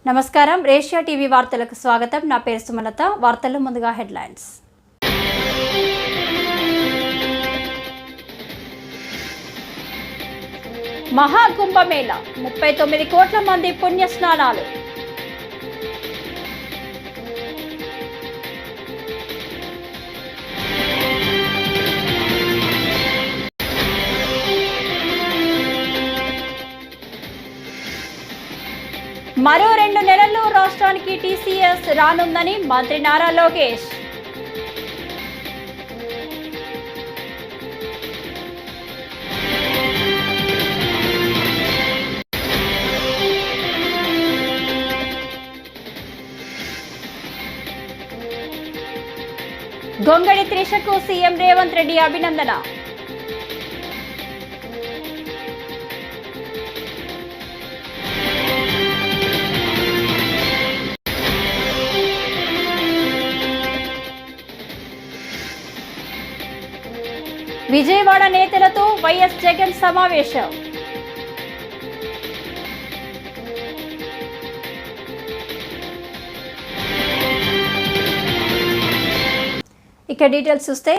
నమస్కారం Asia TV వార్తలకు స్వాగతం. నా పేరు సుమలత. వార్తల్లో ముందుగా హెడ్లైన్స్. మహాకుంభమేళ 39 కోట్ల మంది పుణ్య స్నానాలు. మరో 2 నెలల్లో రాష్ట్రానికి టీసీఎస్ రానుందని మంత్రి నారా లోకేష్. గొంగడి త్రిషకు సీఎం రేవంత్ రెడ్డి అభినందన. విజయవాడ నేతలతో వైఎస్ జగన్ సమావేశం. ఇక డీటెయిల్స్ చూస్తే,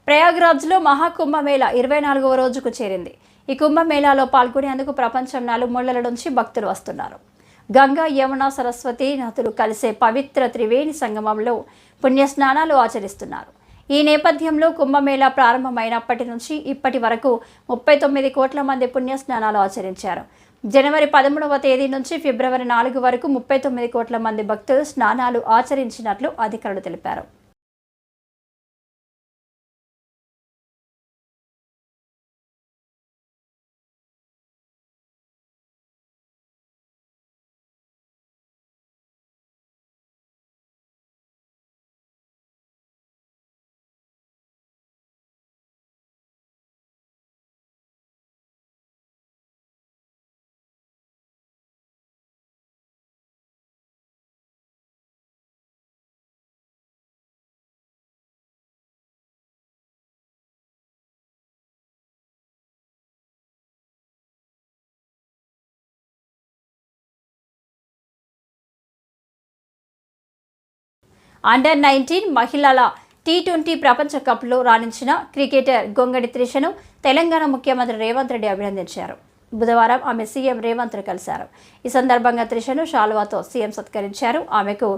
ప్రయాగ్రాజ్లో మహాకుంభమేళ 24వ రోజుకు చేరింది. ఈ కుంభమేళాలో పాల్గొనేందుకు ప్రపంచం నలుమూలల నుంచి భక్తులు వస్తున్నారు. గంగా, యమున, సరస్వతి నదులు కలిసే పవిత్ర త్రివేణి సంగమంలో పుణ్యస్నానాలు ఆచరిస్తున్నారు. ఈ నేపథ్యంలో కుంభమేళా ప్రారంభమైనప్పటి నుంచి ఇప్పటి వరకు 39 కోట్ల మంది పుణ్యస్నానాలు ఆచరించారు. జనవరి 13వ తేదీ నుంచి ఫిబ్రవరి 4 వరకు 39 కోట్ల మంది భక్తులు స్నానాలు ఆచరించినట్లు అధికారులు తెలిపారు. అండర్-19 మహిళల T20 ప్రపంచ కప్లో రాణించిన క్రికెటర్ గొంగడి త్రిషను తెలంగాణ ముఖ్యమంత్రి రేవంత్ రెడ్డి అభినందించారు. బుధవారం ఆమె సీఎం రేవంత్ను కలిశారు. ఈ సందర్భంగా త్రిషను శాలువాతో సీఎం సత్కరించారు. ఆమెకు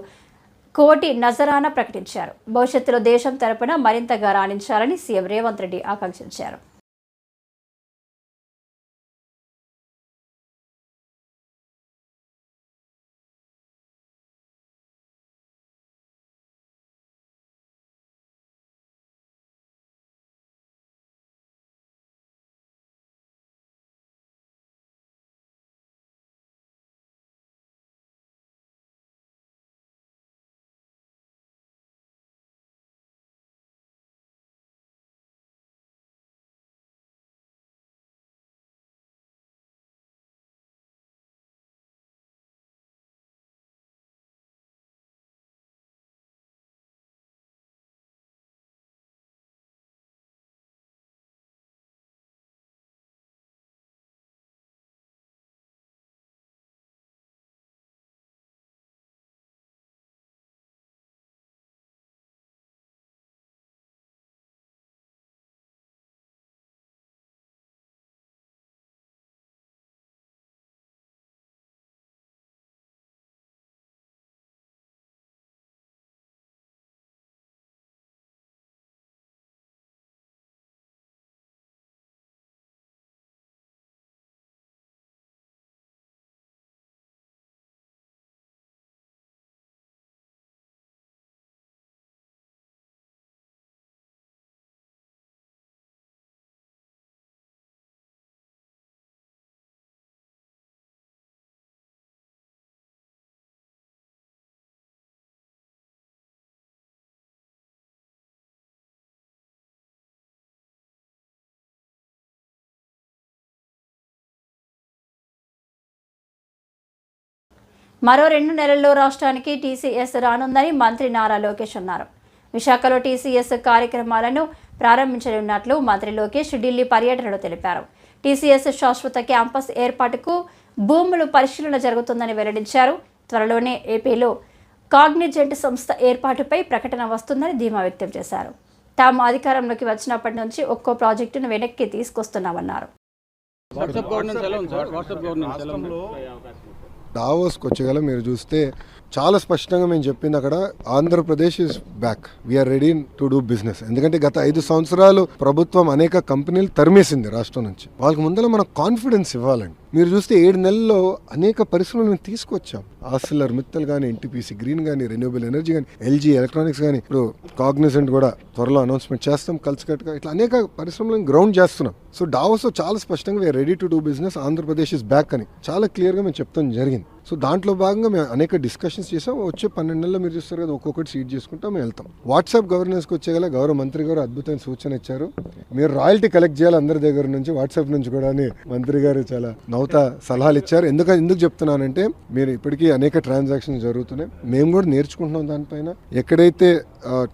కోటి నజరానా ప్రకటించారు. భవిష్యత్తులో దేశం తరపున మరింతగా రాణించాలని సీఎం రేవంత్ రెడ్డి ఆకాంక్షించారు. మరో 2 నెలల్లో రాష్ట్రానికి టీసీఎస్ రానుందని మంత్రి నారా లోకేష్ అన్నారు. విశాఖలో టీసీఎస్ కార్యక్రమాలను ప్రారంభించనున్నట్లు మంత్రి లోకేష్ ఢిల్లీ పర్యటనలో తెలిపారు. టీసీఎస్ శాశ్వత క్యాంపస్ ఏర్పాటుకు భూములు పరిశీలన జరుగుతుందని వెల్లడించారు. త్వరలోనే ఏపీలో కాగ్నిజెంట్ సంస్థ ఏర్పాటుపై ప్రకటన వస్తుందని ధీమా వ్యక్తం చేశారు. తాము అధికారంలోకి వచ్చినప్పటి నుంచి ఒక్కో ప్రాజెక్టును వెనక్కి తీసుకొస్తున్నామన్నారు. దావోస్కి వచ్చేగల మీరు చూస్తే చాలా స్పష్టంగా మేము చెప్పింది అక్కడ Andhra Pradesh is back, we are ready to do business. ఎందుకంటే గత 5 సంవత్సరాలు ప్రభుత్వం అనేక కంపెనీలు తరిమేసింది రాష్ట్రం నుంచి. వాళ్ళకి ముందర మనకు కాన్ఫిడెన్స్ ఇవ్వాలండి. మీరు చూస్తే 7 నెలల్లో అనేక పరిశ్రమలు మేము తీసుకొచ్చాం. ఆర్సిలర్ మిత్తల్ కానీ, ఎన్టీపీసీ గ్రీన్ కానీ, రెన్యూబుల్ ఎనర్జీ కానీ, ఎల్జీ ఎలక్ట్రానిక్స్ కానీ, ఇప్పుడు కాగ్నిజెంట్ కూడా త్వరలో అనౌన్స్మెంట్ చేస్తాం. కలిసికట్టుగా ఇట్లా అనేక పరిశ్రమలను గ్రౌండ్ చేస్తున్నాం. సో డావోస్ చాలా స్పష్టంగా we are ready to do business, Andhra Pradesh is back అని చాలా క్లియర్గా మేము చెప్తాం జరిగింది. సో దాంట్లో భాగంగా మేము అనేక డిస్కషన్స్ చేసాం. వచ్చే 12 నెలల్లో మీరు చూస్తారు కదా, ఒక్కొక్కటి సీట్ చేసుకుంటాం మేము వెళ్తాం. వాట్సాప్ గవర్నెన్స్కి వచ్చేగల గౌరవ మంత్రి గారు అద్భుతమైన సూచన ఇచ్చారు. మీరు రాయల్టీ కలెక్ట్ చేయాలి అందరి దగ్గర నుంచి, వాట్సాప్ నుంచి కూడా అని మంత్రి గారు చాలా నవ్వుతా సలహాలు ఇచ్చారు. ఎందుకు చెప్తున్నానంటే మీరు ఇప్పటికీ అనేక ట్రాన్సాక్షన్స్ జరుగుతున్నాయి, మేము కూడా నేర్చుకుంటున్నాం దానిపైన. ఎక్కడైతే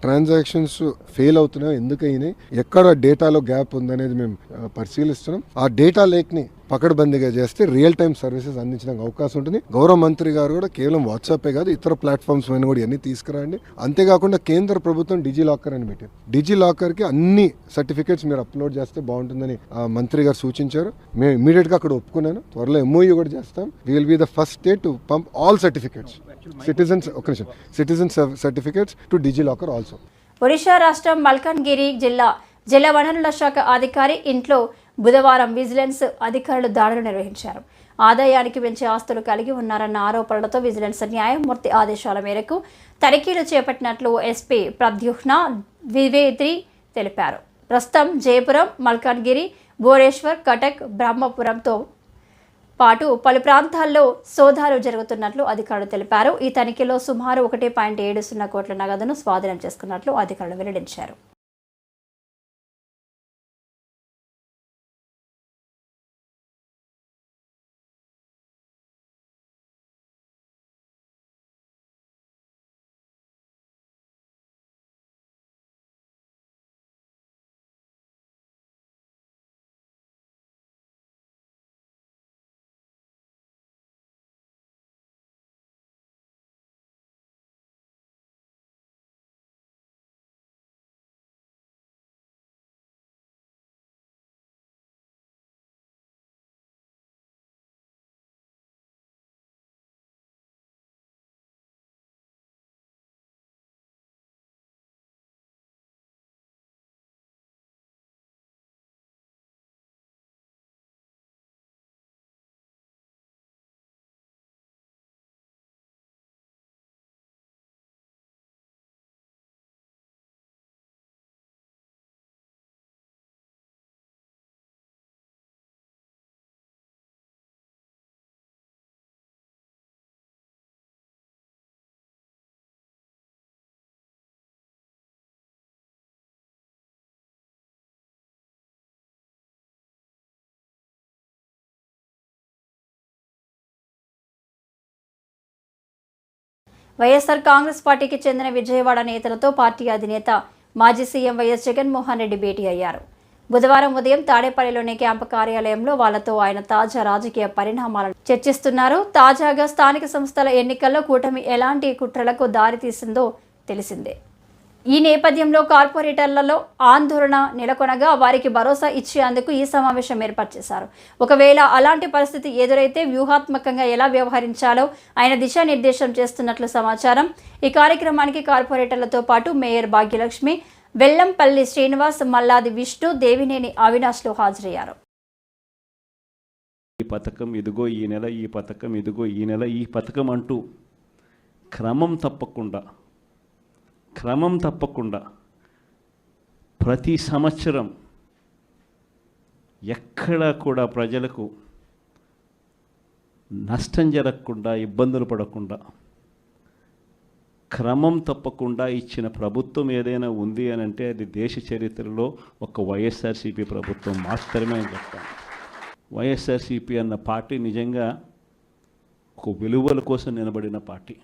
ట్రాన్సాక్షన్స్ ఫెయిల్ అవుతున్నాయో, ఎందుకు అయినాయి, ఎక్కడ డేటాలో గ్యాప్ ఉందనేది మేము పరిశీలిస్తున్నాం. ఆ డేటా లేక్ని పకడ్బందీగా చేస్తే రియల్ టైమ్ సర్వీసెస్ అందించడానికి అవకాశం ఉంటుంది. గౌరవ మంత్రి గారు కూడా కేవలం వాట్సాపే కాదు, ఇతర ప్లాట్ఫామ్స్ పైన కూడా ఇవన్నీ తీసుకురండి. అంతేకాకుండా కేంద్ర ప్రభుత్వం డిజిలాకర్ అని పెట్టింది. డిజిలాకర్కి అన్ని సర్టిఫికేట్స్ మీరు అప్లోడ్ చేస్తే బాగుంటుందని మంత్రి గారు సూచించారు. మేము ఇమీడియట్గా అక్కడ ఒప్పుకున్నాను. త్వరలో MOU కూడా చేస్తాం. We will be the first state to pump all certificates, citizen certificates to DigiLocker also. Odisha రాష్ట్రం మల్కాన్గిరి జిల్లా జలవనరుల శాఖ అధికారి ఇంట్లో బుధవారం విజిలెన్స్ అధికారులు దాడులు నిర్వహించారు. ఆదాయానికి పెంచే ఆస్తులు కలిగి ఉన్నారన్న ఆరోపణలతో విజిలెన్స్ న్యాయమూర్తి ఆదేశాల మేరకు తనిఖీలు చేపట్టినట్లు ఎస్పీ ప్రద్యుహ్న ద్వివేది తెలిపారు. ప్రస్తుతం జయపురం, మల్కాన్గిరి, భువనేశ్వర్, కటక్, బ్రహ్మపురంతో పాటు పలు ప్రాంతాల్లో సోదాలు జరుగుతున్నట్లు అధికారులు తెలిపారు. ఈ తనిఖీలో సుమారు 1.70 కోట్ల నగదును స్వాధీనం చేసుకున్నట్లు అధికారులు వెల్లడించారు. వైఎస్ఆర్ కాంగ్రెస్ పార్టీకి చెందిన విజయవాడ నేతలతో పార్టీ అధినేత మాజీ సీఎం వైఎస్ జగన్మోహన్ రెడ్డి భేటీ అయ్యారు. బుధవారం ఉదయం తాడేపల్లిలోని క్యాంపు కార్యాలయంలో వాళ్లతో ఆయన తాజా రాజకీయ పరిణామాలను చర్చిస్తున్నారు. తాజాగా స్థానిక సంస్థల ఎన్నికల్లో కూటమి ఎలాంటి కుట్రలకు దారితీసిందో తెలిసిందే. ఈ నేపథ్యంలో కార్పొరేటర్లలో ఆందోళన నెలకొనగా వారికి భరోసా ఇచ్చేందుకు ఈ సమావేశం ఏర్పాటు చేశారు. ఒకవేళ అలాంటి పరిస్థితి ఎదురైతే వ్యూహాత్మకంగా ఎలా వ్యవహరించాలో ఆయన దిశానిర్దేశం చేస్తున్నట్లు సమాచారం. ఈ కార్యక్రమానికి కార్పొరేటర్లతో పాటు మేయర్ భాగ్యలక్ష్మి, వెల్లంపల్లి శ్రీనివాస్, మల్లాది విష్ణు, దేవినేని అవినాష్లు హాజరయ్యారు. ఈ పథకం ఇదిగో ఈ నెల, ఈ పథకం ఇదిగో ఈ నెల, ఈ పథకం అంటూ క్రమం తప్పకుండా ప్రతి సంవత్సరం ఎక్కడా కూడా ప్రజలకు నష్టం జరగకుండా, ఇబ్బందులు పడకుండా క్రమం తప్పకుండా ఇచ్చిన ప్రభుత్వం ఏదైనా ఉంది అని అంటే అది దేశ చరిత్రలో ఒక వైఎస్ఆర్సీపీ ప్రభుత్వం మాత్రమే అని చెప్తాను. వైఎస్ఆర్సీపీ అన్న పార్టీ నిజంగా ఒక విలువల కోసం నిలబడిన పార్టీ.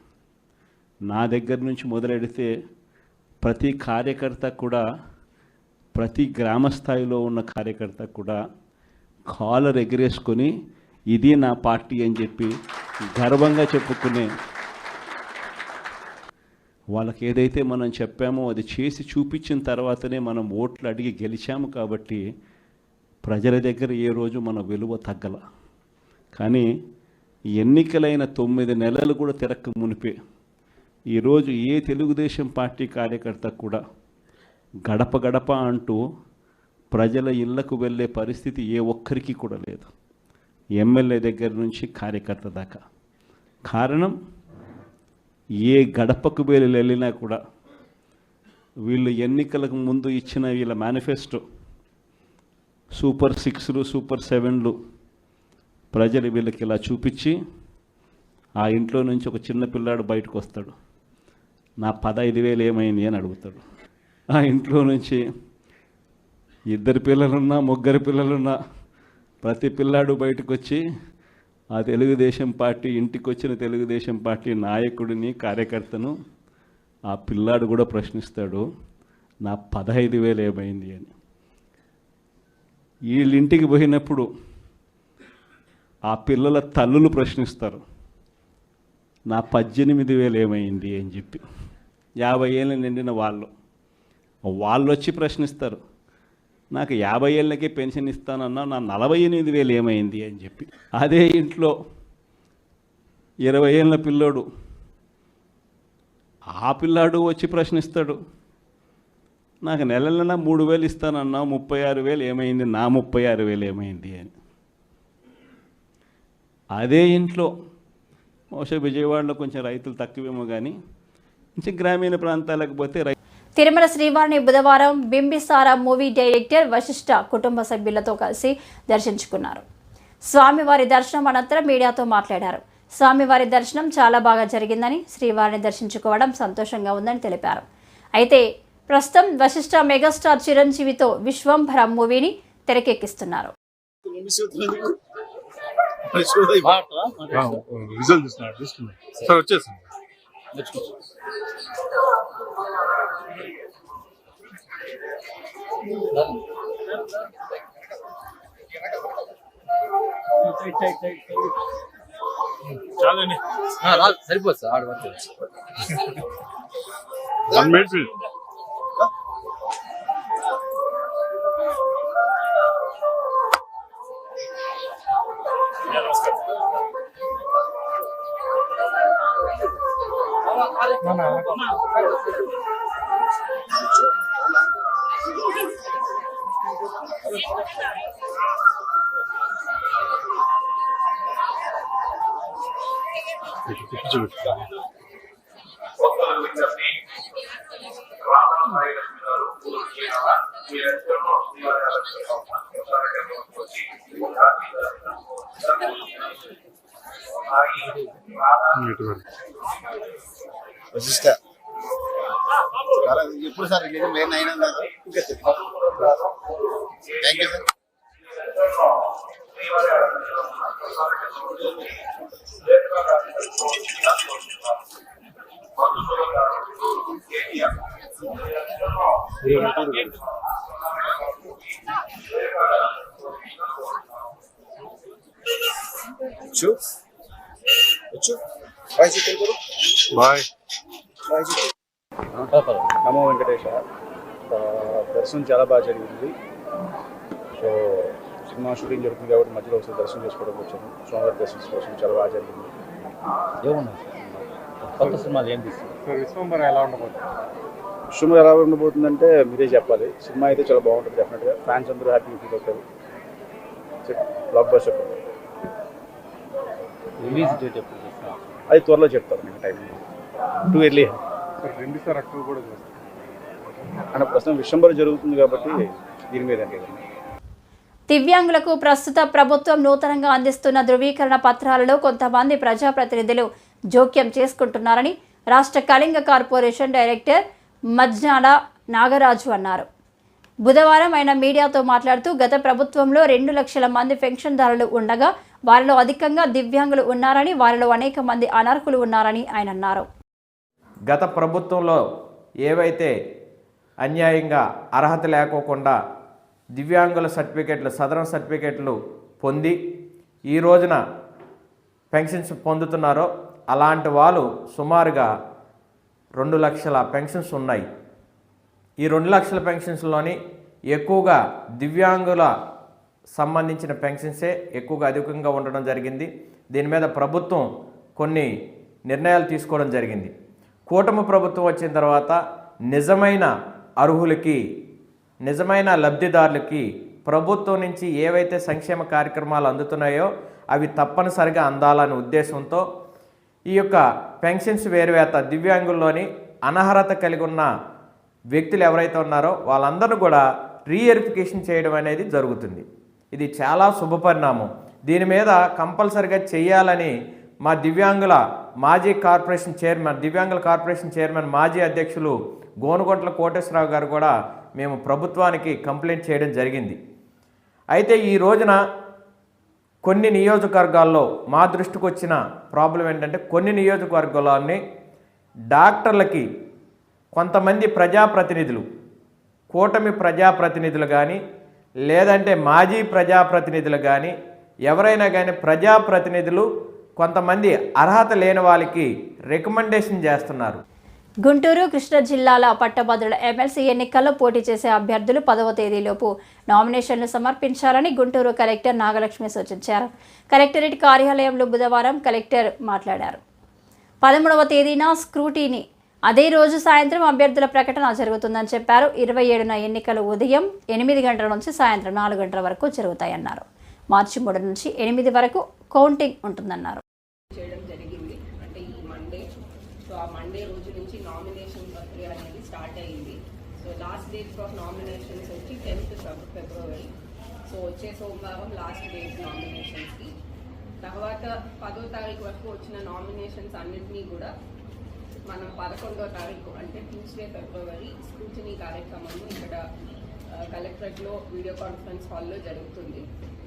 నా దగ్గర నుంచి మొదలెడితే ప్రతి కార్యకర్త కూడా, ప్రతి గ్రామ స్థాయిలో ఉన్న కార్యకర్త కూడా కాలర్ ఎగరేసుకొని ఇది నా పార్టీ అని చెప్పి గర్వంగా చెప్పుకునే వాళ్ళకి ఏదైతే మనం చెప్పామో అది చేసి చూపించిన తర్వాతనే మనం ఓట్లు అడిగి గెలిచాము కాబట్టి ప్రజల దగ్గర ఏ రోజు మన విలువ తగ్గల. కానీ ఎన్నికలైన 9 నెలలు కూడా తిరక్క మునిపే ఈరోజు ఏ తెలుగుదేశం పార్టీ కార్యకర్త కూడా గడప గడప అంటూ ప్రజల ఇళ్లకు వెళ్ళే పరిస్థితి ఏ ఒక్కరికి కూడా లేదు, ఎమ్మెల్యే దగ్గర నుంచి కార్యకర్త దాకా. కారణం ఏ గడపకు వెళ్ళినా కూడా వీళ్ళు ఎన్నికలకు ముందు ఇచ్చిన వీళ్ళ మేనిఫెస్టో సూపర్ 6లు సూపర్ 7లు ప్రజలు వీళ్ళకి ఇలా చూపించి ఆ ఇంట్లో నుంచి ఒక చిన్న పిల్లాడు బయటకు వస్తాడు, నా 15,000 ఏమైంది అని అడుగుతాడు. ఆ ఇంట్లో నుంచి 2 పిల్లలున్నా 3 పిల్లలున్నా ప్రతి పిల్లాడు బయటకు వచ్చి ఆ తెలుగుదేశం పార్టీ ఇంటికి వచ్చిన తెలుగుదేశం పార్టీ నాయకుడిని కార్యకర్తను ఆ పిల్లాడు కూడా ప్రశ్నిస్తాడు, నా 15,000 ఏమైంది అని. వీళ్ళింటికి పోయినప్పుడు ఆ పిల్లల తల్లులు ప్రశ్నిస్తారు, నా 18,000 ఏమైంది అని చెప్పి. 50 ఏళ్ళు నిండిన వాళ్ళు వచ్చి ప్రశ్నిస్తారు, నాకు 50 ఏళ్ళకే పెన్షన్ ఇస్తానన్నా నా 48,000 ఏమైంది అని చెప్పి. అదే ఇంట్లో 20 ఏళ్ళ పిల్లోడు ఆ పిల్లాడు వచ్చి ప్రశ్నిస్తాడు, నాకు నెల 3,000 ఇస్తానన్నా 36,000 ఏమైంది, నా 36,000 ఏమైంది అని. అదే ఇంట్లో బహుశా విజయవాడలో కొంచెం రైతులు తక్కువేమో కానీ కొంచెం గ్రామీణ ప్రాంతాలకు పోతే తిరుమల శ్రీవారిని బుధవారం బింబిసార మూవీ డైరెక్టర్ వశిష్ఠ కుటుంబ సభ్యులతో కలిసి దర్శించుకున్నారు. స్వామివారి దర్శనం అనంతరం మీడియాతో మాట్లాడారు. స్వామివారి దర్శనం చాలా బాగా జరిగిందని, శ్రీవారిని దర్శించుకోవడం సంతోషంగా ఉందని తెలిపారు. అయితే ప్రస్తుతం వశిష్ఠ మెగాస్టార్ చిరంజీవితో విశ్వంభర మూవీని తెరకెక్కిస్తున్నారు. సరిపోదు సార్ ఆడ వరకు వశిష్ట ఎప్పుడు సార్ మెయిన్ అయినా థ్యాంక్ యూ సార్. బాయ్ నమో వెంకటేశ. దర్శనం చాలా బాగా జరిగింది. సో సినిమా షూటింగ్ జరుగుతుంది కాబట్టి మధ్యలో ఒకసారి దర్శనం చేసుకోవడం వచ్చాను. స్వామివారి దర్శనం కోసం చాలా బాగా జరిగింది. ఏమున్నాయి కొత్త సినిమాలు ఏం తీస్తుంది? విశ్వంభర ఎలా ఉండబోతుందంటే మీరే చెప్పాలి. సినిమా అయితే చాలా బాగుంటుంది. డెఫినెట్గా ఫ్యాన్స్ అందరూ హ్యాపీగా ఫీల్ అవుతారు. Block buster. రిలీజ్ డేట్ ఎప్పుడు చేస్తాను? అది త్వరలో చెప్తాను నేను. Time too early. Sir October కూడా అంటే ప్రస్తుతం విశ్వంభర జరుగుతుంది కాబట్టి దీని మీద అంటే దివ్యాంగులకు ప్రస్తుత ప్రభుత్వం నూతనంగా అందిస్తున్న ధృవీకరణ పత్రాలలో కొంతమంది ప్రజాప్రతినిధులు జోక్యం చేసుకుంటున్నారని రాష్ట్ర కళింగ కార్పొరేషన్ డైరెక్టర్ మజ్నాల నాగరాజు అన్నారు. బుధవారం ఆయన మీడియాతో మాట్లాడుతూ గత ప్రభుత్వంలో 2 లక్షల మంది పెన్షన్దారులు ఉండగా వారిలో అధికంగా దివ్యాంగులు ఉన్నారని, వారిలో అనేక మంది అనర్హులు ఉన్నారని ఆయన అన్నారు. గత ప్రభుత్వంలో ఏవైతే అన్యాయంగా అర్హత లేకోకుండా దివ్యాంగుల సర్టిఫికెట్లు, సదరన్ సర్టిఫికెట్లు పొంది ఈ రోజున పెన్షన్స్ పొందుతున్నారో అలాంటి వాళ్ళు సుమారుగా 2 లక్షల పెన్షన్స్ ఉన్నాయి. ఈ 2 లక్షల పెన్షన్స్లోని ఎక్కువగా దివ్యాంగుల సంబంధించిన పెన్షన్సే ఎక్కువగా అధికంగా ఉండడం జరిగింది. దీని మీద ప్రభుత్వం కొన్ని నిర్ణయాలు తీసుకోవడం జరిగింది. కూటమి ప్రభుత్వం వచ్చిన తర్వాత నిజమైన అర్హులకి, నిజమైన లబ్ధిదారులకి ప్రభుత్వం నుంచి ఏవైతే సంక్షేమ కార్యక్రమాలు అందుతున్నాయో అవి తప్పనిసరిగా అందాలనే ఉద్దేశంతో ఈ యొక్క పెన్షన్స్ వేరువేత దివ్యాంగుల్లోని అనర్హత కలిగి ఉన్న వ్యక్తులు ఎవరైతే ఉన్నారో వాళ్ళందరూ కూడా రీవెరిఫికేషన్ చేయడం అనేది జరుగుతుంది. ఇది చాలా శుభపరిణామం. దీని మీద కంపల్సరిగా చేయాలని మా దివ్యాంగుల కార్పొరేషన్ చైర్మన్ మాజీ అధ్యక్షులు గోనుగొంట్ల కోటేశ్వరరావు గారు కూడా మేము ప్రభుత్వానికి కంప్లైంట్ చేయడం జరిగింది. అయితే ఈ రోజున కొన్ని నియోజకవర్గాల్లో మా దృష్టికి వచ్చిన ప్రాబ్లం ఏంటంటే కొన్ని నియోజకవర్గాల్లోని డాక్టర్లకి కొంతమంది ప్రజాప్రతినిధులు, కూటమి ప్రజాప్రతినిధులు కానీ లేదంటే మాజీ ప్రజాప్రతినిధులు కానీ ఎవరైనా కానీ ప్రజాప్రతినిధులు కొంతమంది అర్హత లేని వాళ్ళకి రికమెండేషన్ చేస్తున్నారు. గుంటూరు, కృష్ణా జిల్లాల పట్టభద్రుల ఎమ్మెల్సీ ఎన్నికల్లో పోటీ చేసే అభ్యర్థులు 10వ తేదీలోపు నామినేషన్లు సమర్పించాలని గుంటూరు కలెక్టర్ నాగలక్ష్మి సూచించారు. కలెక్టరేట్ కార్యాలయంలో బుధవారం కలెక్టర్ మాట్లాడారు. 13వ తేదీన స్క్రూటీని, అదే రోజు సాయంత్రం అభ్యర్థుల ప్రకటన జరుగుతుందని చెప్పారు. 27న ఎన్నికలు ఉదయం 8 గంటల నుంచి సాయంత్రం 4 గంటల వరకు జరుగుతాయన్నారు. మార్చి 3 నుంచి 8 వరకు కౌంటింగ్ ఉంటుందన్నారు. చేయడం జరిగింది. అంటే ఈ మండే, సో ఆ మండే రోజు నుంచి నామినేషన్ ప్రక్రియ అనేది స్టార్ట్ అయ్యింది. So last date of nominations వచ్చి 10th ఫిబ్రవరి. సో వచ్చే సోమవారం లాస్ట్ డేట్ నామినేషన్స్కి. తర్వాత 10వ తారీఖు వరకు వచ్చిన నామినేషన్స్ అన్నింటినీ కూడా మనం 11వ తారీఖు అంటే ట్యూస్డే ఫిబ్రవరి స్క్రూటినీ కార్యక్రమం ఇక్కడ కలెక్టరేట్లో వీడియో కాన్ఫరెన్స్ హాల్లో జరుగుతుంది.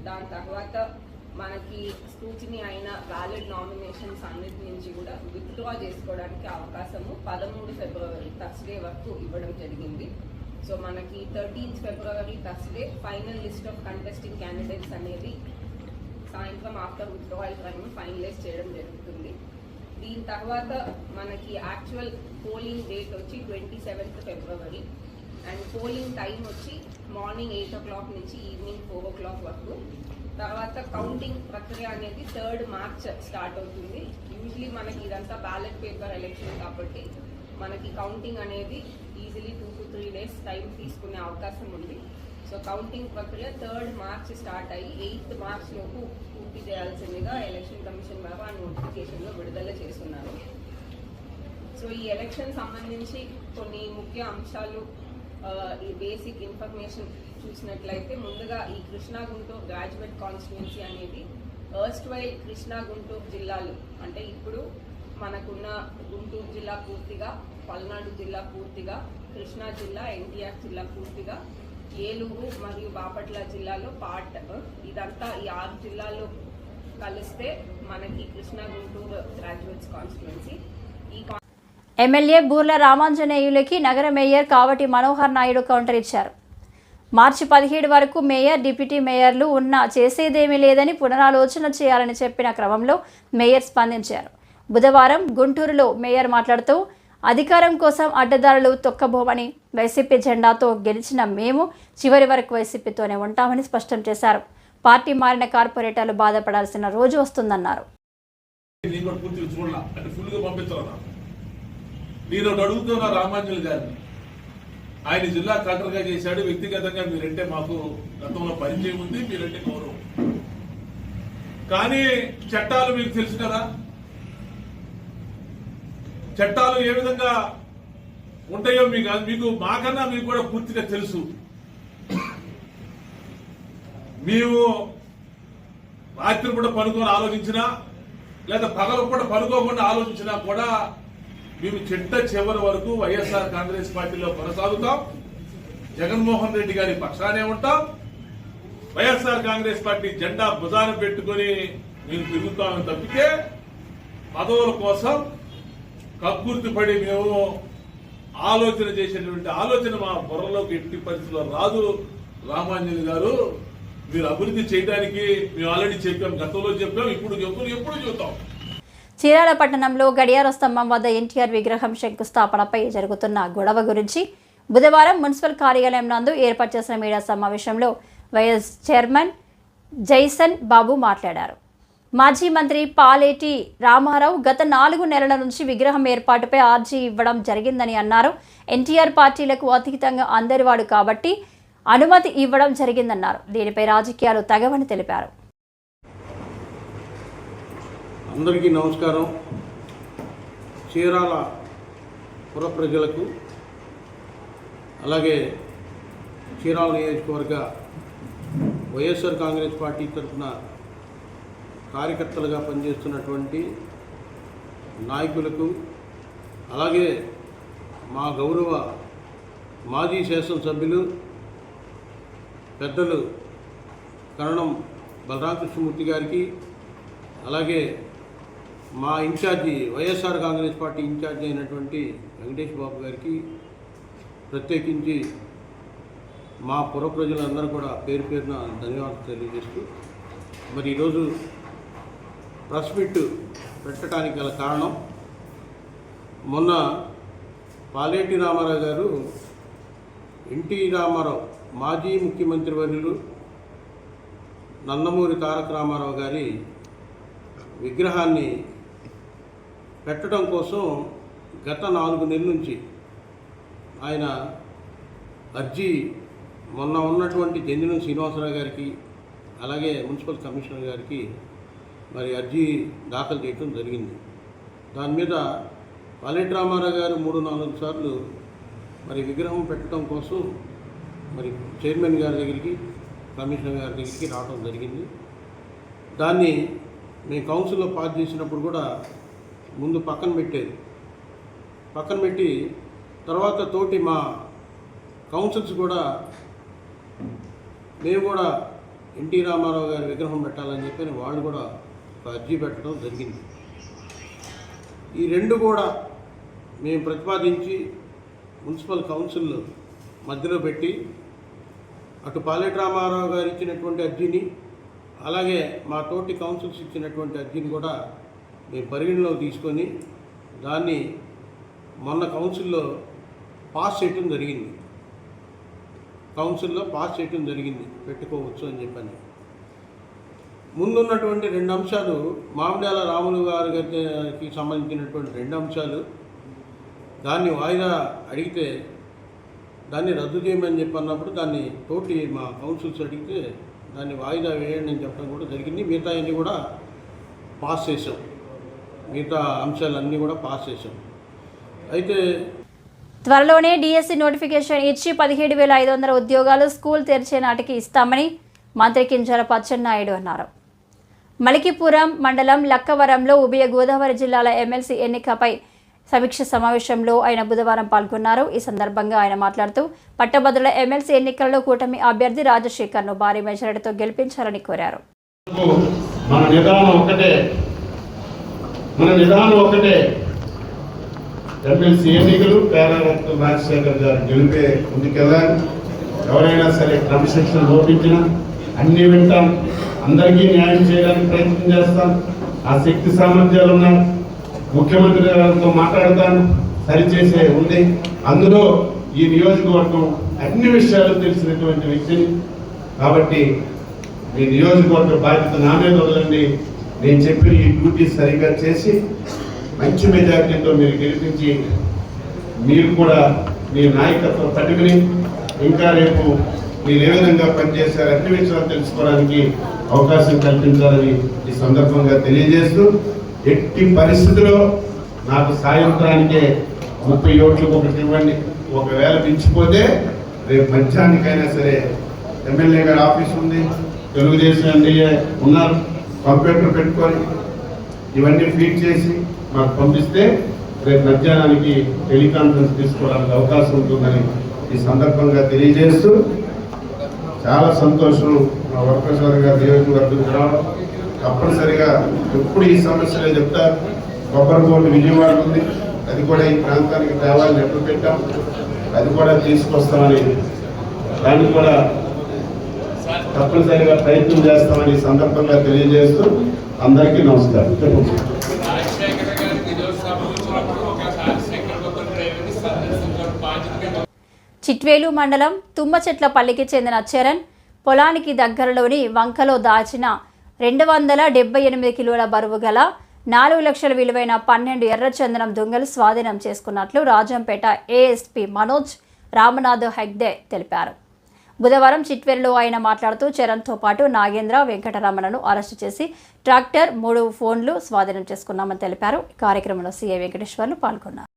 దాని తర్వాత మనకి స్క్రూటినీ అయిన వ్యాలిడ్ నామినేషన్స్ అన్నిటి నుంచి కూడా విత్డ్రా చేసుకోవడానికి అవకాశము 13 ఫిబ్రవరి థర్స్డే వరకు ఇవ్వడం జరిగింది. సో మనకి 13th February Thursday final list of contesting candidates అనేది సాయంత్రం ఆఫ్టర్ విత్డ్రాయల్ టైం ఫైనలైజ్ చేయడం జరుగుతుంది. దీని తర్వాత మనకి యాక్చువల్ పోలింగ్ డేట్ వచ్చి 27th February and polling time వచ్చి మార్నింగ్ 8 o'clock నుంచి ఈవినింగ్ 4 o'clock వరకు. తర్వాత కౌంటింగ్ ప్రక్రియ అనేది 3rd మార్చ్ స్టార్ట్ అవుతుంది. యూజువలీ మనకి ఇదంతా బ్యాలెట్ పేపర్ ఎలక్షన్ కాబట్టి మనకి కౌంటింగ్ అనేది ఈజీలీ 2 to 3 days టైం తీసుకునే అవకాశం ఉంది. సో కౌంటింగ్ ప్రక్రియ 3rd మార్చ్ స్టార్ట్ అయ్యి 8th మార్చ్ లోపు పూర్తి చేయాల్సిందిగా ఎలక్షన్ కమిషన్ వారు ఆ నోటిఫికేషన్లో విడుదల చేస్తున్నారు. సో ఈ ఎలక్షన్ సంబంధించి కొన్ని ముఖ్య అంశాలు, ఈ బేసిక్ ఇన్ఫర్మేషన్ చూసినట్లయితే ముందుగా ఈ కృష్ణా గుంటూరు గ్రాడ్యుయేట్ కాన్స్టిట్యున్సీ అనేది ఎర్స్ట్వైల్ కృష్ణా గుంటూరు జిల్లాలు, అంటే ఇప్పుడు మనకున్న గుంటూరు జిల్లా పూర్తిగా, పల్నాడు జిల్లా పూర్తిగా, కృష్ణా జిల్లా, ఎన్టీఆర్ జిల్లా పూర్తిగా, ఏలూరు మరియు బాపట్ల జిల్లాలో పార్ట్, ఇదంతా ఈ 6 జిల్లాల్లో కలిస్తే మనకి కృష్ణా గుంటూరు గ్రాడ్యుయేట్స్ కాన్స్టిట్యున్సీ. ఈ ఎమ్మెల్యే బూర్ల రామాంజనేయులకి నగర మేయర్ కావటి మనోహర్ నాయుడు కౌంటర్ ఇచ్చారు. మార్చి 17 వరకు మేయర్, డిప్యూటీ మేయర్లు ఉన్నా చేసేదేమీ లేదని పునరాలోచన చేయాలని చెప్పిన క్రమంలో మేయర్ స్పందించారు. బుధవారం గుంటూరులో మేయర్ మాట్లాడుతూ అధికారం కోసం అడ్డదారులు తొక్కబోమని, వైసీపీ జెండాతో గెలిచిన మేము చివరి వరకు వైసీపీతోనే ఉంటామని స్పష్టం చేశారు. పార్టీ మారిన కార్పొరేటర్లు బాధపడాల్సిన రోజు వస్తుందన్నారు. నేను అడుగుతున్న రామాంజలి గారిని, ఆయన జిల్లా కలెక్టర్గా చేశాడు. వ్యక్తిగతంగా మీరంటే మాకు గతంలో పరిచయం ఉంది, మీరంటే గౌరవం. కానీ చట్టాలు మీకు తెలుసు కదా, చట్టాలు ఏ విధంగా ఉంటాయో మీకు మాకన్నా మీకు కూడా పూర్తిగా తెలుసు. మేము రాత్రి పూట పనుకొని ఆలోచించినా లేదా పగల పూట పనుకోకుండా ఆలోచించినా కూడా మేము చివరి వరకు వైఎస్ఆర్ కాంగ్రెస్ పార్టీలో కొనసాగుతాం. జగన్మోహన్ రెడ్డి గారి పక్షానే ఉంటాం. వైఎస్ఆర్ కాంగ్రెస్ పార్టీ జెండా భుజాన పెట్టుకుని మేము తిరుగుతామని తప్పితే పదవుల కోసం కక్కుర్తిపడి మేము ఆలోచన చేసేటువంటి ఆలోచన మా బుర్రలోకి ఎట్టి పరిస్థితుల్లో రాదు. రామాంజలి గారు, మీరు అభివృద్ధి చేయడానికి మేము ఆల్రెడీ చెప్పాం, గతంలో చెప్పాం, ఇప్పుడు చెప్తాం, ఎప్పుడు చెబుతాం. చీరాల పట్టణంలో గడియార స్తంభం వద్ద ఎన్టీఆర్ విగ్రహం శంకుస్థాపనపై జరుగుతున్న గొడవ గురించి బుధవారం మున్సిపల్ కార్యాలయం నందు ఏర్పాటు చేసిన మీడియా సమావేశంలో వైఎస్ చైర్మన్ జైసన్ బాబు మాట్లాడారు. మాజీ మంత్రి పాలేటి రామారావు గత 4 నెలల నుంచి విగ్రహం ఏర్పాటుపై ఆర్జీ ఇవ్వడం జరిగిందని అన్నారు. ఎన్టీఆర్ పార్టీలకు అతీతంగా అందరివాడు కాబట్టి అనుమతి ఇవ్వడం జరిగిందన్నారు. దీనిపై రాజకీయాలు తగవని తెలిపారు. అందరికీ నమస్కారం. చీరాల పుర ప్రజలకు అలాగే చీరాల నియోజకవర్గ వైఎస్ఆర్ కాంగ్రెస్ పార్టీ తరఫున కార్యకర్తలుగా పనిచేస్తున్నటువంటి నాయకులకు అలాగే మా గౌరవ మాజీ శాసనసభ్యులు పెద్దలు కరణం బలరామకృష్ణమూర్తి గారికి అలాగే మా incharge YSR Congress party incharge అయినటువంటి వెంకటేష్ బాబు గారికి ప్రత్యేకించి మా పుర ప్రజలందరూ కూడా పేరు పేరున ధన్యవాదాలు తెలియజేస్తూ మరి ఈరోజు ప్రెస్ మీట్ పెట్టడానికి గల కారణం మొన్న పాలేటి రామారావు గారు ఎన్టీ రామారావు మాజీ ముఖ్యమంత్రి వర్యులు నందమూరి తారక రామారావు గారి విగ్రహాన్ని పెట్టడం కోసం గత 4 నెలల నుంచి ఆయన అర్జీ మొన్న ఉన్నటువంటి జంజనం శ్రీనివాసరావు గారికి అలాగే మున్సిపల్ కమిషనర్ గారికి మరి అర్జీ దాఖలు చేయడం జరిగింది. దాని మీద పాలేటి రామారావు గారు 3-4 సార్లు మరి విగ్రహం పెట్టడం కోసం మరి చైర్మన్ గారి దగ్గరికి కమిషనర్ గారి దగ్గరికి రావడం జరిగింది. దాన్ని మేము కౌన్సిల్లో పాస్ చేసినప్పుడు కూడా ముందు పక్కన పెట్టి తర్వాత తోటి మా కౌన్సిల్స్ కూడా మేము కూడా ఎన్టీ రామారావు గారి విగ్రహం పెట్టాలని చెప్పి వాళ్ళు కూడా ఒక అర్జీ పెట్టడం జరిగింది. ఈ రెండు కూడా మేము ప్రతిపాదించి మున్సిపల్ కౌన్సిల్ మధ్యలో పెట్టి అటు పాలేటి రామారావు గారు ఇచ్చినటువంటి అర్జీని అలాగే మా తోటి కౌన్సిల్స్ ఇచ్చినటువంటి అర్జీని కూడా మేము పరిగణలోకి తీసుకొని దాన్ని మొన్న కౌన్సిల్లో పాస్ చేయటం జరిగింది. పెట్టుకోవచ్చు అని చెప్పని ముందున్నటువంటి 2 అంశాలు మామిడాల రాములు గారికి సంబంధించినటువంటి 2 అంశాలు దాన్ని వాయిదా అడిగితే దాన్ని రద్దు చేయమని చెప్పి అన్నప్పుడు దాన్ని తోటి మా కౌన్సిల్స్ అడిగితే దాన్ని వాయిదా వేయండి అని చెప్పడం కూడా జరిగింది. మిగతా అన్నీ కూడా పాస్ చేసాం. మిగతా అంశాలన్నీ కూడా పాస్ చేసాం. అయితే త్వరలోనే డిఎస్సి నోటిఫికేషన్ ఇచ్చి 17,500 ఉద్యోగాలు స్కూల్ తెరిచే నాటికి ఇస్తామని మంత్రి కింజరాపు అచ్చెన్నాయుడు అన్నారు. మలికిపురం మండలం లక్కవరంలో ఉభయ గోదావరి జిల్లాల ఎమ్మెల్సీ ఎన్నికపై సమీక్ష సమావేశంలో ఆయన బుధవారం పాల్గొన్నారు. ఈ సందర్భంగా ఆయన మాట్లాడుతూ పట్టభద్రుల ఎమ్మెల్సీ ఎన్నికల్లో కూటమి అభ్యర్థి రాజశేఖర్ను భారీ మెజారిటీతో గెలిపించాలని కోరారు. మన నిదానం ఒకటే ఎమ్మెల్సీ ఎన్నికలు పేరారత్న రాజశేఖర్ గారు గెలిపే ముందుకెళ్ళాలి. ఎవరైనా సరే క్రమశిక్షణ లోపించినా అన్ని వింటాం, అందరికీ న్యాయం చేయడానికి ప్రయత్నం చేస్తాం. ఆ శక్తి సామర్థ్యాలు ఉన్నాయి. ముఖ్యమంత్రి గారితో మాట్లాడతాను, సరిచేసే ఉంది. అందులో ఈ నియోజకవర్గం అన్ని విషయాలు తెలిసినటువంటి వ్యక్తిని కాబట్టి మీ నియోజకవర్గ బాధ్యత నా మీద వదలండి. నేను చెప్పిన ఈ డ్యూటీ సరిగ్గా చేసి మంచి మెజారిటీతో మీరు గెలిపించి మీరు కూడా మీ నాయకత్వ పటిమని ఇంకా రేపు మీరు ఏ విధంగా పనిచేశారు అన్ని విషయాలు తెలుసుకోవడానికి అవకాశం కల్పించాలని ఈ సందర్భంగా తెలియజేస్తూ ఎట్టి పరిస్థితిలో నాకు సాయంత్రానికే 30 ఓట్లకు ఒకటి ఇవ్వండి. ఒకవేళ మించిపోతే రేపు మధ్యాహ్నానికైనా సరే ఎమ్మెల్యే గారి ఆఫీస్ ఉంది, తెలుగుదేశం ఎన్డీఏ ఉన్నారు, కంప్యూటర్ పెట్టుకొని ఇవన్నీ ఫీడ్ చేసి మాకు పంపిస్తే రేపు మధ్యాహ్నానికి టెలికాన్ఫరెన్స్ తీసుకోవడానికి అవకాశం ఉంటుందని ఈ సందర్భంగా తెలియజేస్తూ చాలా సంతోషం. మా వరప్రసాద్ గారు నియోజకవర్గం రావడం తప్పనిసరిగా ఎప్పుడు ఈ సమస్యలే చెప్తారు. కొబ్బరి బోర్డు విజయవాడ ఉంది, అది కూడా ఈ ప్రాంతానికి తేవాలని ఎప్పుడు పెట్టాం, అది కూడా తీసుకొస్తామని దాన్ని కూడా తప్పనిసరిగా ప్రయత్నం చేస్తామని ఈ సందర్భంగా తెలియజేస్తూ అందరికీ నమస్కారం. చిట్వేలు మండలం తుమ్మచెట్లపల్లికి చెందిన చరణ్ పొలానికి దగ్గరలోని వంకలో దాచిన 278 కిలోల బరువు గల 4 లక్షల విలువైన 12 ఎర్రచందనం దొంగలు స్వాధీనం చేసుకున్నట్లు రాజంపేట ఏఎస్పీ మనోజ్ రామనాథ్ హెగ్డే తెలిపారు. బుధవారం చిట్వేలులో ఆయన మాట్లాడుతూ చరణ్తో పాటు నాగేంద్ర, వెంకటరమణను అరెస్టు చేసి ట్రాక్టర్, 3 ఫోన్లు స్వాధీనం చేసుకున్నామని తెలిపారు. కార్యక్రమంలో సీఐ వెంకటేశ్వర్లు పాల్గొన్నారు.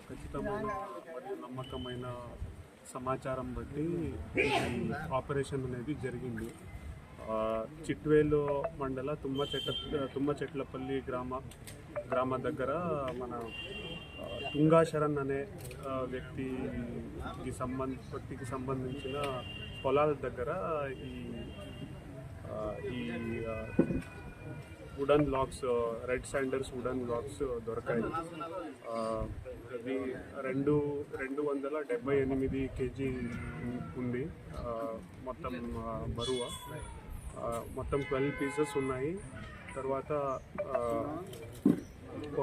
ఖచ్చితమైన మరియు నమ్మకమైన సమాచారం బట్టి ఈ ఆపరేషన్ అనేది జరిగింది. చిట్వేలు మండల తుమ్మచెట్లపల్లి గ్రామ దగ్గర మన తుంగా శరణ్ అనే వ్యక్తికి సంబంధించిన పొలాల దగ్గర ఈ wooden logs, red sanders wooden logs దొరకాయి. అది 278 కేజీ ఉంది మొత్తం బరువు. మొత్తం 12 పీసెస్ ఉన్నాయి. తర్వాత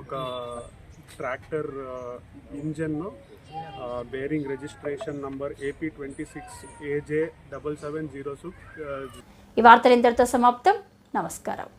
ఒక tractor engine, bearing registration number AP26AJ7706. ఈ వార్తలు ఇంతటితో సమాప్తం. నమస్కారం.